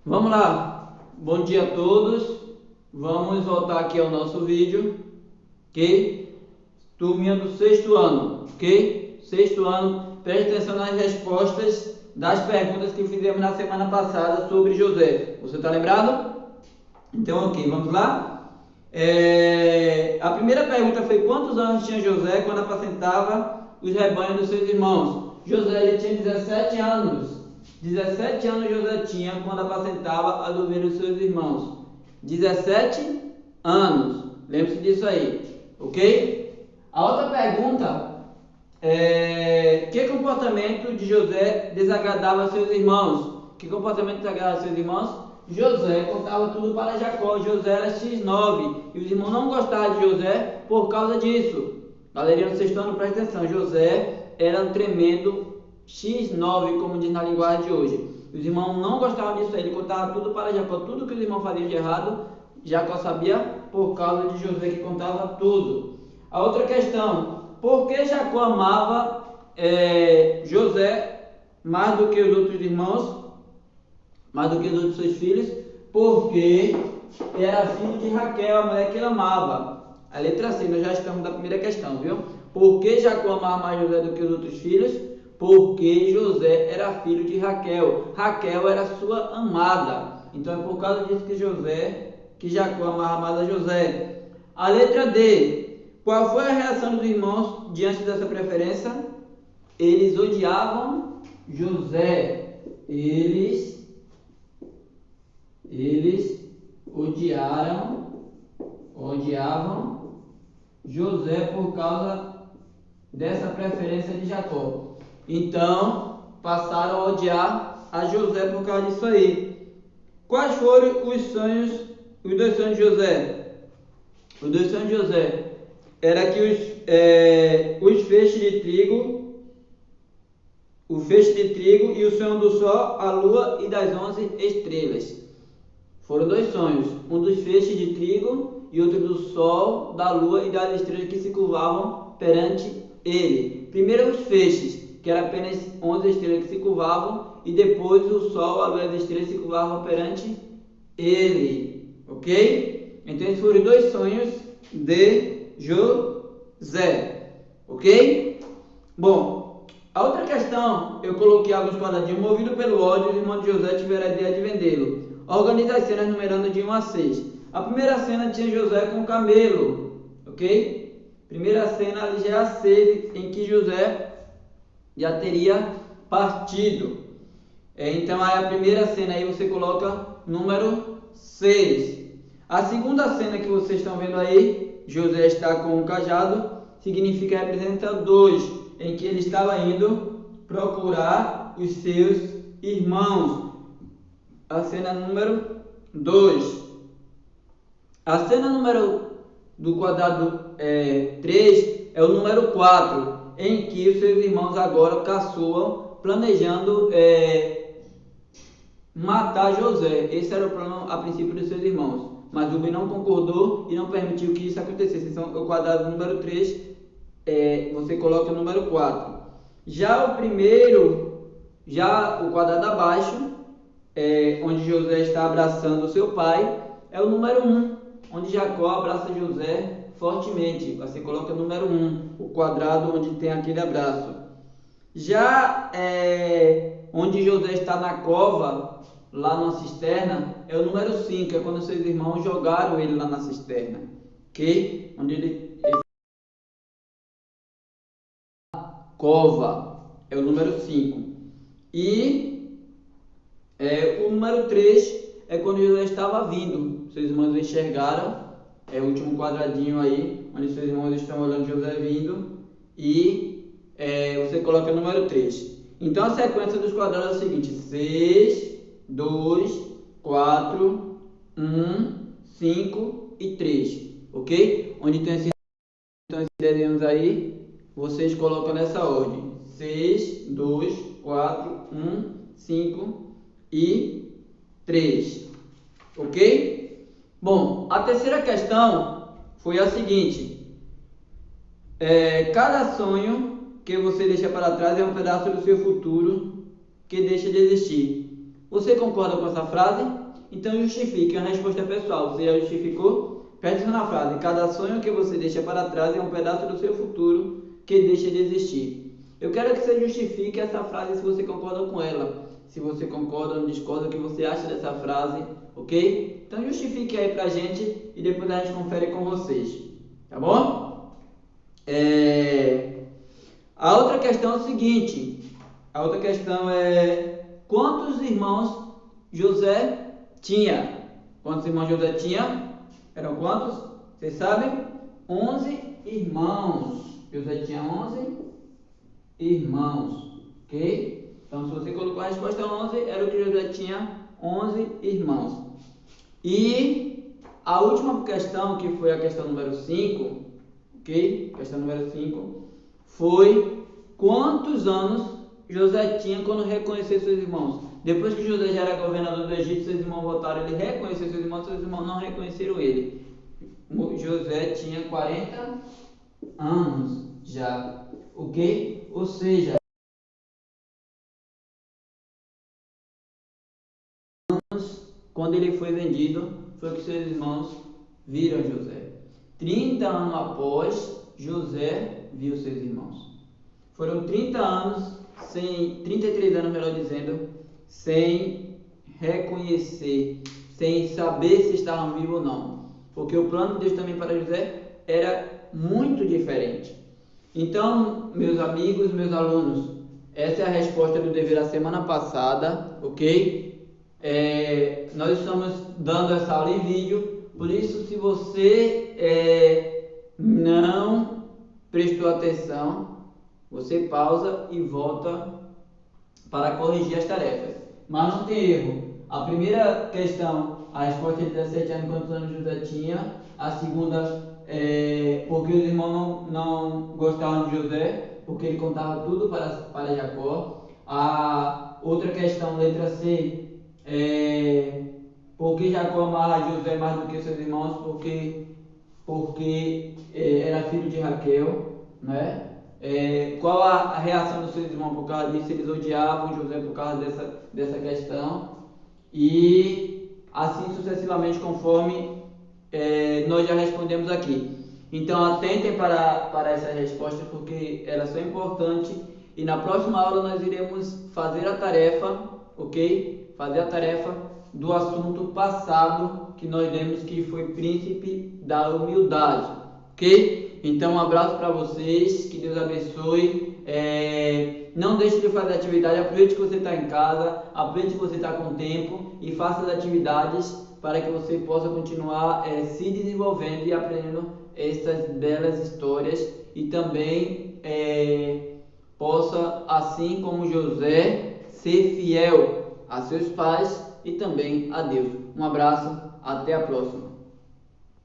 Vamos lá, bom dia a todos, vamos voltar aqui ao nosso vídeo, ok? Turminha do sexto ano, ok? Sexto ano, preste atenção nas respostas das perguntas que fizemos na semana passada sobre José. Você está lembrado? Então, ok, vamos lá? A primeira pergunta foi: quantos anos tinha José quando apacentava os rebanhos dos seus irmãos? José ele tinha 17 anos. 17 anos José tinha quando apacentava as ovelhas dos seus irmãos. 17 anos. Lembre-se disso aí, ok? A outra pergunta é: que comportamento de José desagradava a seus irmãos? Que comportamento desagradava a seus irmãos? José contava tudo para Jacó. José era X9 e os irmãos não gostavam de José por causa disso. Galerinha do sexto ano, presta atenção: José era um tremendo X9, como diz na linguagem de hoje. Os irmãos não gostavam disso. Ele contava tudo para Jacó. Tudo que os irmãos faziam de errado, Jacó sabia por causa de José, que contava tudo. A outra questão: por que Jacó amava José mais do que os outros irmãos? Mais do que os outros seus filhos? Porque era filho de Raquel, a mulher que ele amava. A letra C, nós já estamos na primeira questão, viu? Por que Jacó amava mais José do que os outros filhos? Porque José era filho de Raquel. Raquel era sua amada. Então é por causa disso que Jacó amava mais a José. A letra D. Qual foi a reação dos irmãos diante dessa preferência? Eles odiavam José. Eles odiavam José por causa dessa preferência de Jacó. Então, passaram a odiar a José por causa disso aí. Quais foram os dois sonhos de José? Os dois sonhos de José era que os feixes de trigo, o feixe de trigo e o sonho do sol, a lua e das 11 estrelas. Foram dois sonhos, um dos feixes de trigo e outro do sol, da lua e das estrelas que se curvavam perante ele. Primeiro os feixes, que eram apenas 11 estrelas que se curvavam, e depois o sol, a lua e as estrelas se curvavam perante ele, ok? Então esses foram os dois sonhos de José, ok? Bom, a outra questão, eu coloquei alguns quadradinhos. Movido pelo ódio, os irmãos de José tiveram a ideia de vendê-lo. Organize as cenas numerando de 1 a 6. A primeira cena tinha José com o camelo, ok? Primeira cena ali já é a 6, em que José já teria partido. Então aí a primeira cena aí você coloca número 6. A segunda cena que vocês estão vendo aí, José está com um cajado, significa, representa 2, em que ele estava indo procurar os seus irmãos. A cena número 2. A cena número do quadrado 3 é o número 4, em que os seus irmãos agora caçoam, planejando matar José. Esse era o plano a princípio dos seus irmãos, mas Rubem não concordou e não permitiu que isso acontecesse. Então o quadrado número 3, você coloca o número 4. Já o quadrado abaixo, onde José está abraçando o seu pai, é o número 1, onde Jacó abraça José fortemente. Você coloca o número 1, o quadrado onde tem aquele abraço. Já onde José está na cova, lá na cisterna, é o número 5, é quando seus irmãos jogaram ele lá na cisterna, ok? Onde ele cova, é o número 5. E o número 3 é quando José estava vindo. Seus irmãos enxergaram, o último quadradinho aí, onde seus irmãos estão olhando José vindo. E você coloca o número 3. Então a sequência dos quadrados é a seguinte: 6, 2, 4, 1, 5 e 3, ok? Onde tem esses desenhos aí, vocês colocam nessa ordem: 6, 2, 4, 1, 5 e 3, ok? Bom, a terceira questão foi a seguinte: cada sonho que você deixa para trás é um pedaço do seu futuro que deixa de existir. Você concorda com essa frase? Então justifique. A resposta é pessoal. Você já justificou? Preste atenção na frase. Cada sonho que você deixa para trás é um pedaço do seu futuro que deixa de existir. Eu quero que você justifique essa frase se você concorda com ela. Se você concorda ou discorda, o que você acha dessa frase, ok? Então justifique aí pra gente e depois a gente confere com vocês. Tá bom? A outra questão é o seguinte. A outra questão é: quantos irmãos José tinha? Quantos irmãos José tinha? Eram quantos? Vocês sabem? 11 irmãos. José tinha 11 irmãos. Ok? Então, se você colocou a resposta 11, era o que José tinha, 11 irmãos. E a última questão, que foi a questão número 5, ok? Questão número 5, foi: quantos anos José tinha quando reconheceu seus irmãos? Depois que José já era governador do Egito, seus irmãos votaram, ele reconheceu seus irmãos não reconheceram ele. José tinha 40 anos já, ok? Ou seja, quando ele foi vendido, foi que seus irmãos viram José. 30 anos após, José viu seus irmãos. Foram 30 anos, 33 anos, melhor dizendo, sem reconhecer, sem saber se estavam vivos ou não. Porque o plano de Deus também para José era muito diferente. Então, meus amigos, meus alunos, essa é a resposta do dever da semana passada, ok? Nós estamos dando essa aula em vídeo, por isso, se você não prestou atenção, você pausa e volta para corrigir as tarefas. Mas não tem erro. A primeira questão, a resposta de 17 anos, quantos anos José tinha. A segunda, porque os irmãos não gostavam de José, porque ele contava tudo para Jacó. A outra questão, letra C, porque Jacó amava José mais do que seus irmãos, porque era filho de Raquel, né? Qual a reação dos seus irmãos por causa disso? Eles odiavam José por causa dessa questão, e assim sucessivamente, conforme nós já respondemos aqui. Então atentem para essas respostas, porque elas são importantes, e na próxima aula nós iremos fazer a tarefa, ok? Fazer a tarefa do assunto passado que nós demos, que foi príncipe da humildade, ok? Então, um abraço para vocês, que Deus abençoe. Não deixe de fazer atividade, aproveite que você está em casa, aproveite que você está com tempo e faça as atividades para que você possa continuar se desenvolvendo e aprendendo essas belas histórias, e também possa, assim como José, ser fiel a seus pais e também a Deus. Um abraço, até a próxima.